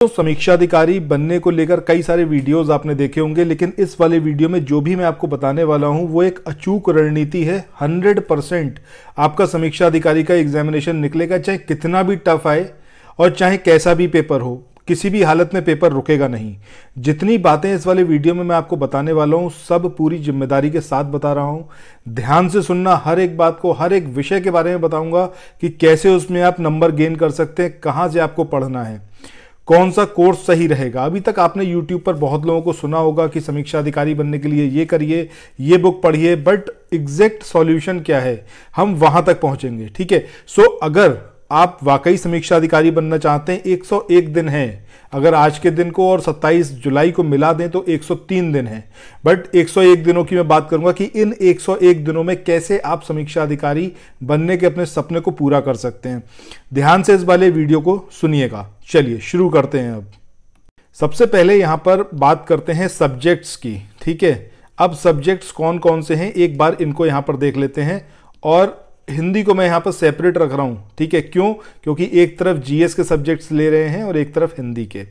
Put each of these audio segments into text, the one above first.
समीक्षाधिकारी बनने को लेकर कई सारे वीडियोस आपने देखे होंगे, लेकिन इस वाले वीडियो में जो भी मैं आपको बताने वाला हूं वो एक अचूक रणनीति है। 100% आपका समीक्षाधिकारी का एग्जामिनेशन निकलेगा, चाहे कितना भी टफ आए और चाहे कैसा भी पेपर हो, किसी भी हालत में पेपर रुकेगा नहीं। जितनी बातें इस वाले वीडियो में मैं आपको बताने वाला हूं सब पूरी जिम्मेदारी के साथ बता रहा हूं। ध्यान से सुनना, हर एक बात को, हर एक विषय के बारे में बताऊंगा कि कैसे उसमें आप नंबर गेन कर सकते हैं, कहां से आपको पढ़ना है, कौन सा कोर्स सही रहेगा। अभी तक आपने YouTube पर बहुत लोगों को सुना होगा कि समीक्षा अधिकारी बनने के लिए ये करिए, ये बुक पढ़िए, बट एग्जैक्ट सॉल्यूशन क्या है हम वहां तक पहुंचेंगे। ठीक है, सो अगर आप वाकई समीक्षा अधिकारी बनना चाहते हैं, 101 दिन हैं। अगर आज के दिन को और 27 जुलाई को मिला दें तो 103 दिन हैं, बट 101 दिनों की मैं बात करूंगा कि इन 101 दिनों में कैसे आप समीक्षा अधिकारी बनने के अपने सपने को पूरा कर सकते हैं। ध्यान से इस वाले वीडियो को सुनिएगा। चलिए शुरू करते हैं। अब सबसे पहले यहां पर बात करते हैं सब्जेक्ट्स की। ठीक है, अब सब्जेक्ट्स कौन कौन से हैं एक बार इनको यहां पर देख लेते हैं। और हिंदी को मैं यहां पर सेपरेट रख रहा हूं। ठीक है, क्यों? क्योंकि एक तरफ जीएस के सब्जेक्ट्स ले रहे हैं और एक तरफ हिंदी के।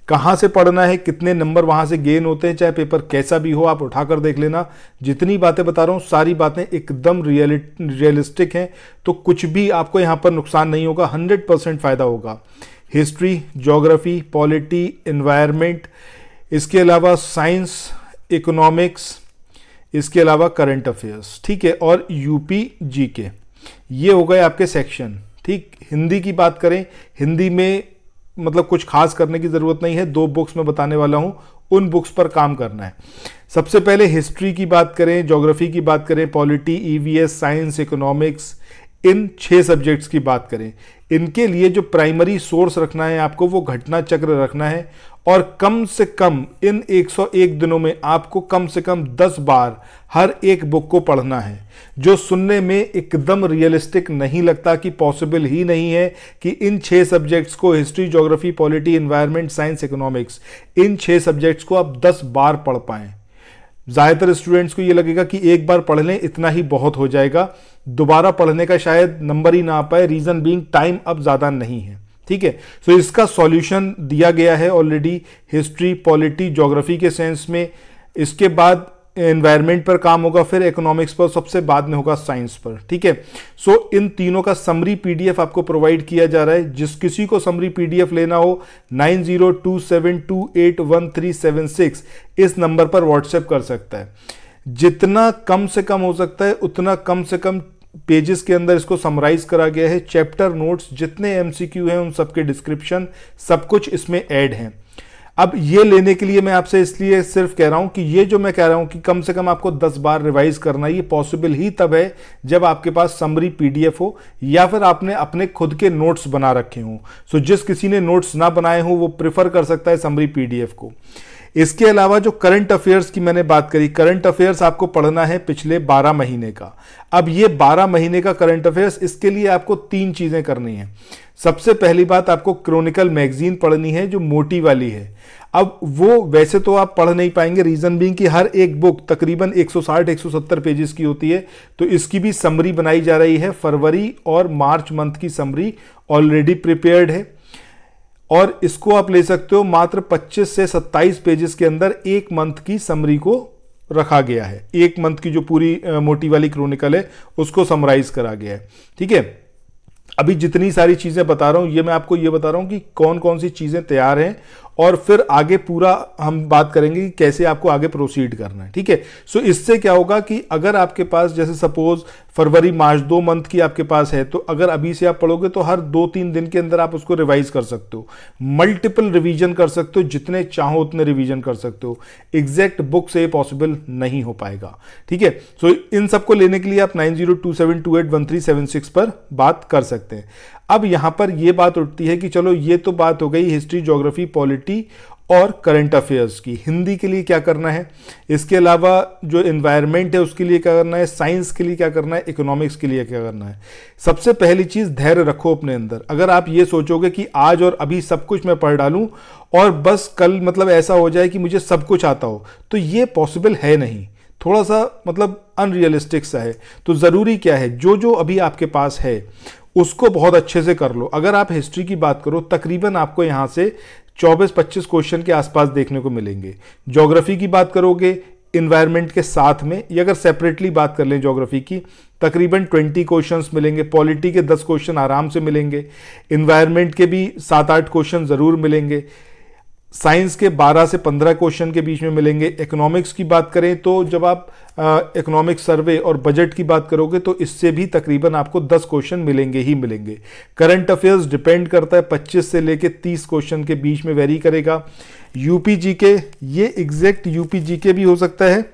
कहां से पढ़ना है, कितने नंबर वहां से गेन होते हैं, चाहे पेपर कैसा भी हो, आप उठाकर देख लेना। जितनी बातें बता रहा हूं सारी बातें एकदम रियलिस्टिक हैं, तो कुछ भी आपको यहां पर नुकसान नहीं होगा, 100% फायदा होगा। हिस्ट्री, ज्योग्राफी, पॉलिटी, एनवायरनमेंट, इसके अलावा साइंस, इकोनॉमिक्स, इसके अलावा करंट अफेयर्स। ठीक है, और यूपी जीके, ये हो गए आपके सेक्शन। ठीक, हिंदी की बात करें, हिंदी में मतलब कुछ खास करने की जरूरत नहीं है। 2 बुक्स मैं बताने वाला हूं, उन बुक्स पर काम करना है। सबसे पहले हिस्ट्री की बात करें, ज्योग्राफी की बात करें, पॉलिटी, ईवीएस, साइंस, इकोनॉमिक्स, इन 6 सब्जेक्ट्स की बात करें। इनके लिए जो प्राइमरी सोर्स रखना है आपको वो घटना चक्र रखना है, और कम से कम इन 101 दिनों में आपको कम से कम 10 बार हर एक बुक को पढ़ना है, जो सुनने में एकदम रियलिस्टिक नहीं लगता, कि पॉसिबल ही नहीं है कि इन 6 सब्जेक्ट्स को, history, geography, polity, environment, science, economics, इन 6 सब्जेक्ट्स को आप 10 बार पढ़ पाएं। ज़्यादातर स्टूडेंट्स को ये लगेगा कि एक बार पढ़ लें इतना ही बहुत हो जाएगा, दोबारा पढ़ने का शायद नंबर ही ना आ पाए। रीजन बीइंग टाइम अब ज़्यादा नहीं है। ठीक है, सो इसका सॉल्यूशन दिया गया है ऑलरेडी हिस्ट्री, पॉलिटी, ज्योग्राफी के सेंस में। इसके बाद एनवायरनमेंट पर काम होगा, फिर इकोनॉमिक्स पर, सबसे बाद में होगा साइंस पर। ठीक है, सो इन तीनों का समरी पीडीएफ आपको प्रोवाइड किया जा रहा है। जिस किसी को समरी पीडीएफ लेना हो 9027281376 इस नंबर पर व्हाट्सएप कर सकता है। जितना कम से कम हो सकता है उतना कम से कम पेजेस के अंदर इसको समराइज करा गया है। चैप्टर नोट्स, जितने एमसीक्यू हैं उन सबके डिस्क्रिप्शन, सब कुछ इसमें ऐड हैं। अब ये लेने के लिए मैं आपसे इसलिए सिर्फ कह रहा हूं कि ये जो मैं कह रहा हूं कि कम से कम आपको 10 बार रिवाइज करना, ये पॉसिबल ही तब है जब आपके पास समरी पीडीएफ हो या फिर आपने अपने खुद के नोट्स बना रखे हों। सो जिस किसी ने नोट्स ना बनाए हों वो प्रेफर कर सकता है समरी पीडीएफ को। इसके अलावा जो करंट अफेयर्स की मैंने बात करी, करंट अफेयर्स आपको पढ़ना है पिछले 12 महीने का। अब ये 12 महीने का करंट अफेयर्स, इसके लिए आपको 3 चीजें करनी है। सबसे पहली बात, आपको क्रॉनिकल मैगजीन पढ़नी है जो मोटी वाली है। अब वो वैसे तो आप पढ़ नहीं पाएंगे, रीजन बीइंग कि हर एक बुक तकरीबन 160-170 पेजेस की होती है, तो इसकी भी समरी बनाई जा रही है। फरवरी और मार्च मंथ की समरी ऑलरेडी प्रिपेयर्ड है, और इसको आप ले सकते हो मात्र 25 से 27 पेजेस के अंदर। 1 मंथ की समरी को रखा गया है, 1 मंथ की जो पूरी मोटी वाली क्रॉनिकल है उसको समराइज करा गया है। ठीक है, अभी जितनी सारी चीजें बता रहा हूं ये मैं आपको ये बता रहा हूं कि कौन कौन सी चीजें तैयार हैं, और फिर आगे पूरा हम बात करेंगे कि कैसे आपको आगे प्रोसीड करना है। ठीक है, सो इससे क्या होगा कि अगर आपके पास जैसे सपोज फरवरी मार्च 2 मंथ की आपके पास है, तो अगर अभी से आप पढ़ोगे तो हर 2-3 दिन के अंदर आप उसको रिवाइज कर सकते हो, मल्टीपल रिवीजन कर सकते हो, जितने चाहो उतने रिवीजन कर सकते हो। एग्जैक्ट बुक से पॉसिबल नहीं हो पाएगा। ठीक है, सो इन सबको लेने के लिए आप 9027281376 पर बात कर सकते हैं। अब यहां पर यह बात उठती है कि चलो ये तो बात हो गई हिस्ट्री, ज्योग्राफी, पॉलिटी और करंट अफेयर्स की। हिंदी के लिए क्या करना है, इसके अलावा जो एनवायरनमेंट है उसके लिए क्या करना है, साइंस के लिए क्या करना है, इकोनॉमिक्स के लिए क्या करना है। सबसे पहली चीज, धैर्य रखो अपने अंदर। अगर आप ये सोचोगे कि आज और अभी सब कुछ मैं पढ़ डालूं और बस कल मतलब ऐसा हो जाए कि मुझे सब कुछ आता हो, तो ये पॉसिबल है नहीं। थोड़ा सा मतलब अनरियलिस्टिक सा है। तो जरूरी क्या है, जो जो अभी आपके पास है उसको बहुत अच्छे से कर लो। अगर आप हिस्ट्री की बात करो, तकरीबन आपको यहां से 24-25 क्वेश्चन के आसपास देखने को मिलेंगे। ज्योग्राफी की बात करोगे इन्वायरमेंट के साथ में, या अगर सेपरेटली बात कर लें ज्योग्राफी की, तकरीबन 20 क्वेश्चंस मिलेंगे। पॉलिटी के 10 क्वेश्चन आराम से मिलेंगे। इन्वायरमेंट के भी 7-8 क्वेश्चन ज़रूर मिलेंगे। साइंस के 12 से 15 क्वेश्चन के बीच में मिलेंगे। इकोनॉमिक्स की बात करें तो जब आप इकोनॉमिक सर्वे और बजट की बात करोगे तो इससे भी तकरीबन आपको 10 क्वेश्चन मिलेंगे ही मिलेंगे। करंट अफेयर्स डिपेंड करता है, 25 से लेके 30 क्वेश्चन के बीच में वेरी करेगा। यूपी जीके, ये एग्जैक्ट यूपी जीके भी हो सकता है,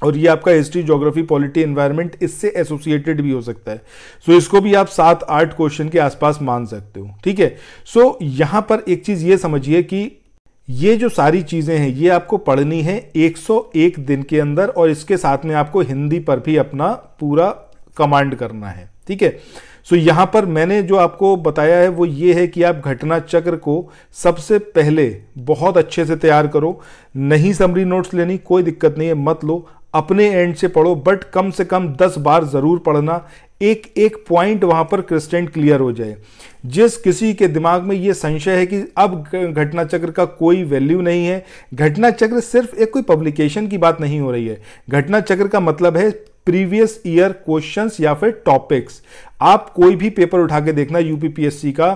और ये आपका हिस्ट्री, ज्योग्राफी, पॉलिटी, एनवायरनमेंट इससे एसोसिएटेड भी हो सकता है। सो इसको भी आप 7-8 क्वेश्चन के आसपास मान सकते हो। ठीक है, सो यहां पर एक चीज ये समझिए कि ये जो सारी चीजें हैं ये आपको पढ़नी है 101 दिन के अंदर, और इसके साथ में आपको हिंदी पर भी अपना पूरा कमांड करना है। ठीक है, सो यहां पर मैंने जो आपको बताया है वो ये है कि आप घटना चक्र को सबसे पहले बहुत अच्छे से तैयार करो। नहीं समरी नोट्स लेनी कोई दिक्कत नहीं है, मत लो, अपने एंड से पढ़ो, बट कम से कम 10 बार जरूर पढ़ना, एक एक पॉइंट वहां पर क्रिस्टल क्लियर हो जाए। जिस किसी के दिमाग में ये संशय है कि अब घटना चक्र का कोई वैल्यू नहीं है, घटना चक्र सिर्फ एक कोई पब्लिकेशन की बात नहीं हो रही है। घटना चक्र का मतलब है प्रीवियस ईयर क्वेश्चंस या फिर टॉपिक्स। आप कोई भी पेपर उठा के देखना यूपीपीएससी का,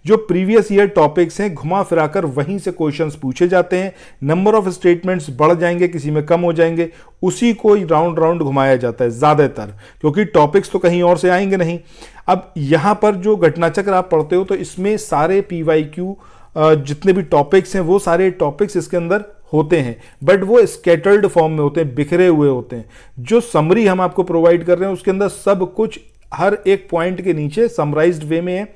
जो प्रीवियस ईयर टॉपिक्स हैं घुमा फिराकर वहीं से क्वेश्चंस पूछे जाते हैं। नंबर ऑफ स्टेटमेंट्स बढ़ जाएंगे, किसी में कम हो जाएंगे, उसी को राउंड राउंड घुमाया जाता है ज्यादातर, क्योंकि टॉपिक्स तो कहीं और से आएंगे नहीं। अब यहां पर जो घटना चक्र आप पढ़ते हो तो इसमें सारे पीवाईक्यू जितने भी टॉपिक्स हैं वो सारे टॉपिक्स इसके अंदर होते हैं, बट वो स्कैटर्ड फॉर्म में होते हैं, बिखरे हुए होते हैं। जो समरी हम आपको प्रोवाइड कर रहे हैं उसके अंदर सब कुछ हर एक पॉइंट के नीचे समराइज्ड वे में है।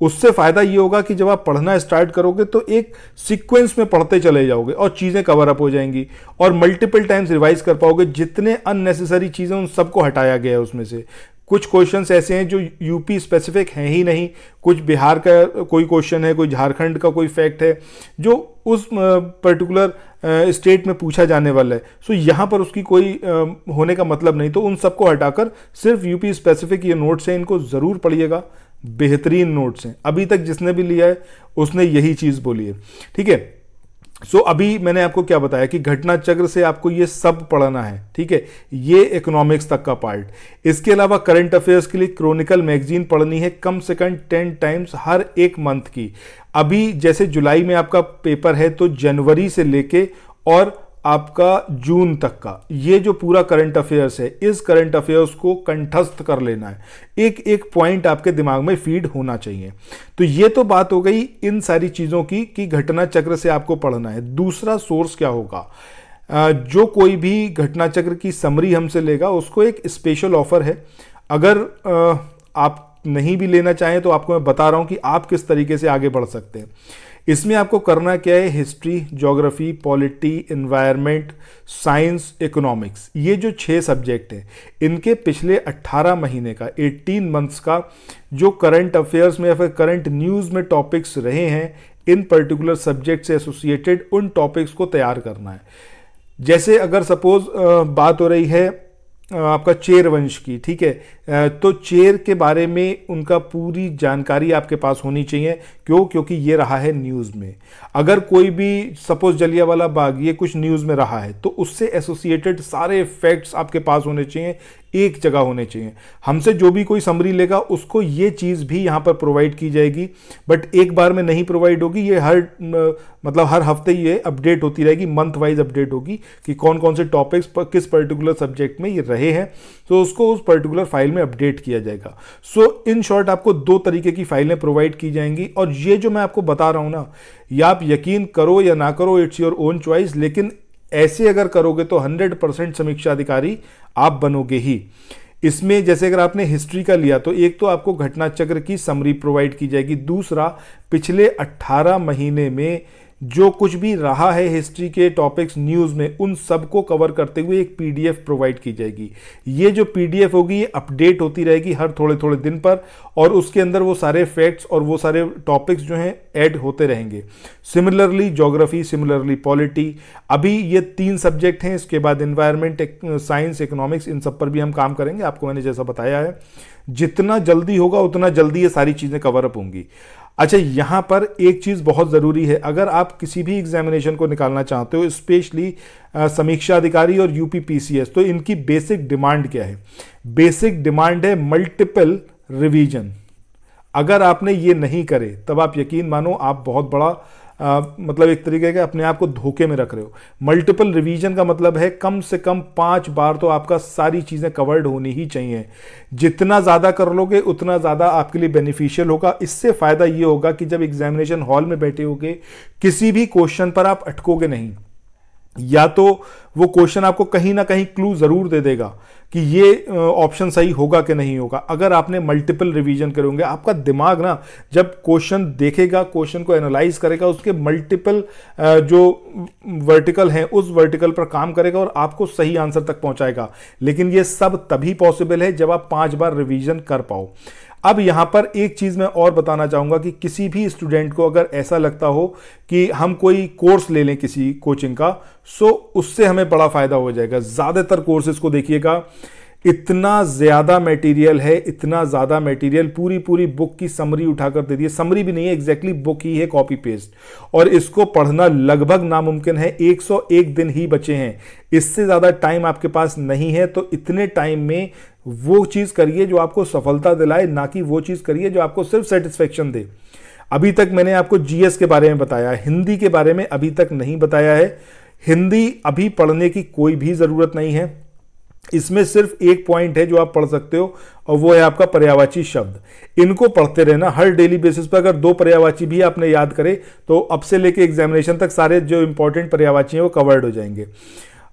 उससे फायदा ये होगा कि जब आप पढ़ना स्टार्ट करोगे तो एक सीक्वेंस में पढ़ते चले जाओगे और चीजें कवर अप हो जाएंगी और मल्टीपल टाइम्स रिवाइज कर पाओगे। जितने अननेसेसरी चीजें उन सबको हटाया गया है उसमें से। कुछ क्वेश्चंस ऐसे हैं जो यूपी स्पेसिफिक हैं ही नहीं, कुछ बिहार का कोई क्वेश्चन है, कोई झारखंड का कोई फैक्ट है जो उस पर्टिकुलर स्टेट में पूछा जाने वाला है। सो यहाँ पर उसकी कोई होने का मतलब नहीं, तो उन सबको हटाकर सिर्फ यूपी स्पेसिफिक ये नोट्स हैं, इनको जरूर पढ़िएगा। बेहतरीन नोट्स हैं, अभी तक जिसने भी लिया है उसने यही चीज बोली है। ठीक है, सो अभी मैंने आपको क्या बताया कि घटना चक्र से आपको ये सब पढ़ना है। ठीक है, ये इकोनॉमिक्स तक का पार्ट। इसके अलावा करंट अफेयर्स के लिए क्रॉनिकल मैगजीन पढ़नी है कम से कम 10 टाइम्स हर एक मंथ की। अभी जैसे जुलाई में आपका पेपर है तो जनवरी से लेके और आपका जून तक का ये जो पूरा करंट अफेयर्स है, इस करंट अफेयर्स को कंठस्थ कर लेना है। एक एक पॉइंट आपके दिमाग में फीड होना चाहिए। तो ये तो बात हो गई इन सारी चीजों की कि घटना चक्र से आपको पढ़ना है। दूसरा सोर्स क्या होगा? जो कोई भी घटना चक्र की समरी हमसे लेगा उसको एक स्पेशल ऑफर है। अगर आप नहीं भी लेना चाहें तो आपको मैं बता रहा हूं कि आप किस तरीके से आगे बढ़ सकते हैं। इसमें आपको करना क्या है, history, geography, polity, environment, science, economics, ये जो 6 सब्जेक्ट हैं इनके पिछले 18 महीने का 18 मंथ्स का जो करंट अफेयर्स में या फिर करंट न्यूज़ में टॉपिक्स रहे हैं इन पर्टिकुलर सब्जेक्ट से एसोसिएटेड उन टॉपिक्स को तैयार करना है। जैसे अगर सपोज बात हो रही है आपका चेर वंश की, ठीक है, तो चेर के बारे में उनका पूरी जानकारी आपके पास होनी चाहिए। क्यों? क्योंकि ये रहा है न्यूज़ में। अगर कोई भी सपोज जलियांवाला बाग ये कुछ न्यूज़ में रहा है तो उससे एसोसिएटेड सारे फैक्ट्स आपके पास होने चाहिए, एक जगह होने चाहिए। हमसे जो भी कोई समरी लेगा उसको ये चीज़ भी यहाँ पर प्रोवाइड की जाएगी, बट एक बार में नहीं प्रोवाइड होगी। ये हर हफ्ते ये अपडेट होती रहेगी, मंथ वाइज अपडेट होगी कि कौन कौन से टॉपिक्स किस पर्टिकुलर सब्जेक्ट में ये रहे हैं, तो उसको उस पर्टिकुलर फाइल में अपडेट किया जाएगा। सो इन शॉर्ट आपको 2 तरीके की फाइलें प्रोवाइड की जाएंगी। और ये जो मैं आपको बता रहा हूं ना, ये आप यकीन करो या ना करो, इट्स योर ओन चॉइस, लेकिन ऐसे अगर करोगे तो 100% समीक्षा अधिकारी आप बनोगे ही। इसमें जैसे अगर आपने हिस्ट्री का लिया तो एक तो आपको घटना चक्र की समरी प्रोवाइड की जाएगी, दूसरा पिछले 18 महीने में जो कुछ भी रहा है हिस्ट्री के टॉपिक्स न्यूज़ में उन सबको कवर करते हुए एक पीडीएफ प्रोवाइड की जाएगी। ये जो पीडीएफ होगी ये अपडेट होती रहेगी हर थोड़े थोड़े दिन पर, और उसके अंदर वो सारे फैक्ट्स और वो सारे टॉपिक्स जो हैं ऐड होते रहेंगे। सिमिलरली ज्योग्राफी, सिमिलरली पॉलिटी, अभी ये 3 सब्जेक्ट हैं। इसके बाद एनवायरनमेंट, साइंस, इकोनॉमिक्स, इन सब पर भी हम काम करेंगे। आपको मैंने जैसा बताया है जितना जल्दी होगा उतना जल्दी ये सारी चीज़ें कवर अप होंगी। अच्छा, यहाँ पर एक चीज़ बहुत ज़रूरी है, अगर आप किसी भी एग्जामिनेशन को निकालना चाहते हो, स्पेशली समीक्षा अधिकारी और यूपीपीसीएस, तो इनकी बेसिक डिमांड क्या है? बेसिक डिमांड है मल्टीपल रिवीजन। अगर आपने ये नहीं करे तब आप यकीन मानो आप बहुत बड़ा मतलब एक तरीके के अपने आप को धोखे में रख रहे हो। मल्टीपल रिवीजन का मतलब है कम से कम 5 बार तो आपका सारी चीज़ें कवर्ड होनी ही चाहिए। जितना ज़्यादा कर लोगे उतना ज़्यादा आपके लिए बेनिफिशियल होगा। इससे फ़ायदा ये होगा कि जब एग्जामिनेशन हॉल में बैठे होगे किसी भी क्वेश्चन पर आप अटकोगे नहीं, या तो वो क्वेश्चन आपको कहीं ना कहीं क्लू ज़रूर दे देगा कि ये ऑप्शन सही होगा कि नहीं होगा। अगर आपने मल्टीपल रिवीजन करोगे, आपका दिमाग ना जब क्वेश्चन देखेगा, क्वेश्चन को एनालाइज करेगा, उसके मल्टीपल जो वर्टिकल हैं उस वर्टिकल पर काम करेगा और आपको सही आंसर तक पहुंचाएगा। लेकिन ये सब तभी पॉसिबल है जब आप 5 बार रिवीजन कर पाओ। अब यहां पर एक चीज मैं और बताना चाहूंगा कि किसी भी स्टूडेंट को अगर ऐसा लगता हो कि हम कोई कोर्स ले लें किसी कोचिंग का, सो उससे हमें बड़ा फायदा हो जाएगा। ज्यादातर कोर्सेज को देखिएगा, इतना ज्यादा मटेरियल है, इतना ज्यादा मटेरियल, पूरी बुक की समरी उठाकर दे दी है। समरी भी नहीं है, एग्जैक्टली बुक ही है, कॉपी पेस्ट, और इसको पढ़ना लगभग नामुमकिन है। 101 दिन ही बचे हैं, इससे ज्यादा टाइम आपके पास नहीं है। तो इतने टाइम में वो चीज करिए जो आपको सफलता दिलाए, ना कि वो चीज करिए जो आपको सिर्फ सेटिस्फेक्शन दे। अभी तक मैंने आपको जीएस के बारे में बताया, हिंदी के बारे में अभी तक नहीं बताया है। हिंदी अभी पढ़ने की कोई भी जरूरत नहीं है, इसमें सिर्फ एक पॉइंट है जो आप पढ़ सकते हो, और वो है आपका पर्यायवाची शब्द। इनको पढ़ते रहना हर डेली बेसिस पर। अगर 2 पर्यायवाची भी आपने याद करे तो अब से लेके एग्जामिनेशन तक सारे जो इंपॉर्टेंट पर्यायवाची हैं वो कवर्ड हो जाएंगे।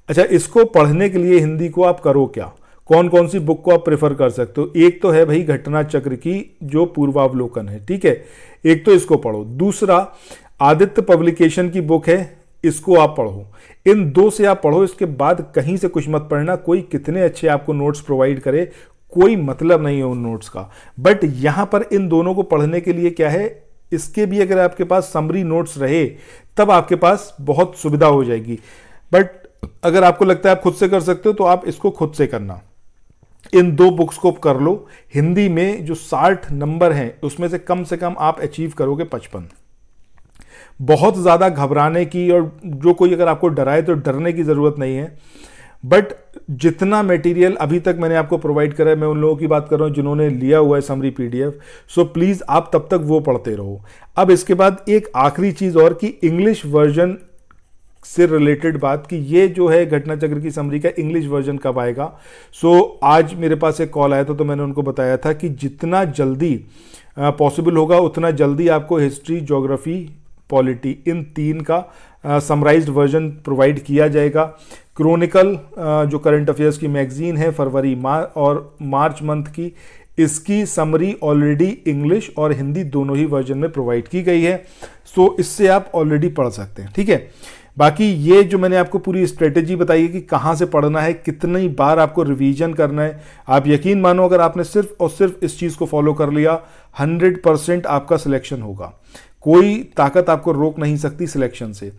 अच्छा, इसको पढ़ने के लिए हिंदी को आप करो क्या, कौन कौन सी बुक को आप प्रेफर कर सकते हो? एक तो है भाई घटना चक्र की जो पूर्वावलोकन है, ठीक है, एक तो इसको पढ़ो। दूसरा आदित्य पब्लिकेशन की बुक है, इसको आप पढ़ो। इन 2 से आप पढ़ो, इसके बाद कहीं से कुछ मत पढ़ना। कोई कितने अच्छे आपको नोट्स प्रोवाइड करे, कोई मतलब नहीं है उन नोट्स का। बट यहां पर इन दोनों को पढ़ने के लिए क्या है, इसके भी अगर आपके पास समरी नोट्स रहे तब आपके पास बहुत सुविधा हो जाएगी। बट अगर आपको लगता है आप खुद से कर सकते हो तो आप इसको खुद से करना। इन 2 बुक्स को कर लो। हिंदी में जो 60 नंबर हैं उसमें से कम आप अचीव करोगे 55। बहुत ज्यादा घबराने की और जो कोई अगर आपको डराए तो डरने की जरूरत नहीं है। बट जितना मटेरियल अभी तक मैंने आपको प्रोवाइड करा है, मैं उन लोगों की बात कर रहा हूं जिन्होंने लिया हुआ है समरी पीडीएफ, सो प्लीज आप तब तक वो पढ़ते रहो। अब इसके बाद एक आखिरी चीज और कि इंग्लिश वर्जन से रिलेटेड बात कि ये जो है घटना चक्र की समरी का इंग्लिश वर्जन कब आएगा। सो आज मेरे पास एक कॉल आया था तो मैंने उनको बताया था कि जितना जल्दी पॉसिबल होगा उतना जल्दी आपको हिस्ट्री, ज्योग्राफी, पॉलिटी, इन 3 का समराइज्ड वर्जन प्रोवाइड किया जाएगा। क्रॉनिकल जो करंट अफेयर्स की मैगजीन है फरवरी और मार्च मंथ की, इसकी समरी ऑलरेडी इंग्लिश और हिंदी दोनों ही वर्जन में प्रोवाइड की गई है। सो इससे आप ऑलरेडी पढ़ सकते हैं, ठीक है। बाकी ये जो मैंने आपको पूरी स्ट्रेटेजी बताई है कि कहाँ से पढ़ना है, कितनी बार आपको रिवीजन करना है, आप यकीन मानो अगर आपने सिर्फ और सिर्फ इस चीज़ को फॉलो कर लिया 100% आपका सिलेक्शन होगा। कोई ताकत आपको रोक नहीं सकती सिलेक्शन से।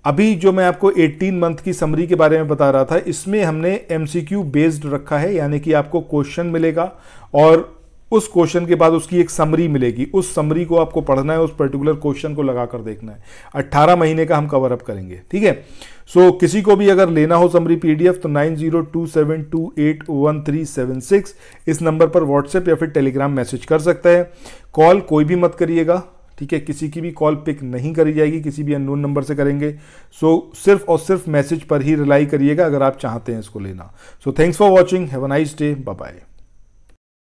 अभी जो मैं आपको 18 मंथ की समरी के बारे में बता रहा था, इसमें हमने एमसीक्यू बेस्ड रखा है, यानी कि आपको क्वेश्चन मिलेगा और उस क्वेश्चन के बाद उसकी एक समरी मिलेगी। उस समरी को आपको पढ़ना है, उस पर्टिकुलर क्वेश्चन को लगाकर देखना है। 18 महीने का हम कवर अप करेंगे, ठीक है। सो किसी को भी अगर लेना हो समरी पीडीएफ तो 9027281376 इस नंबर पर व्हाट्सएप या फिर टेलीग्राम मैसेज कर सकता है। कॉल कोई भी मत करिएगा, ठीक है, किसी की भी कॉल पिक नहीं करी जाएगी, किसी भी अननोन नंबर से करेंगे। सो सिर्फ और सिर्फ मैसेज पर ही रिलाई करिएगा अगर आप चाहते हैं इसको लेना। So thanks for watching, have a nice day, bye bye.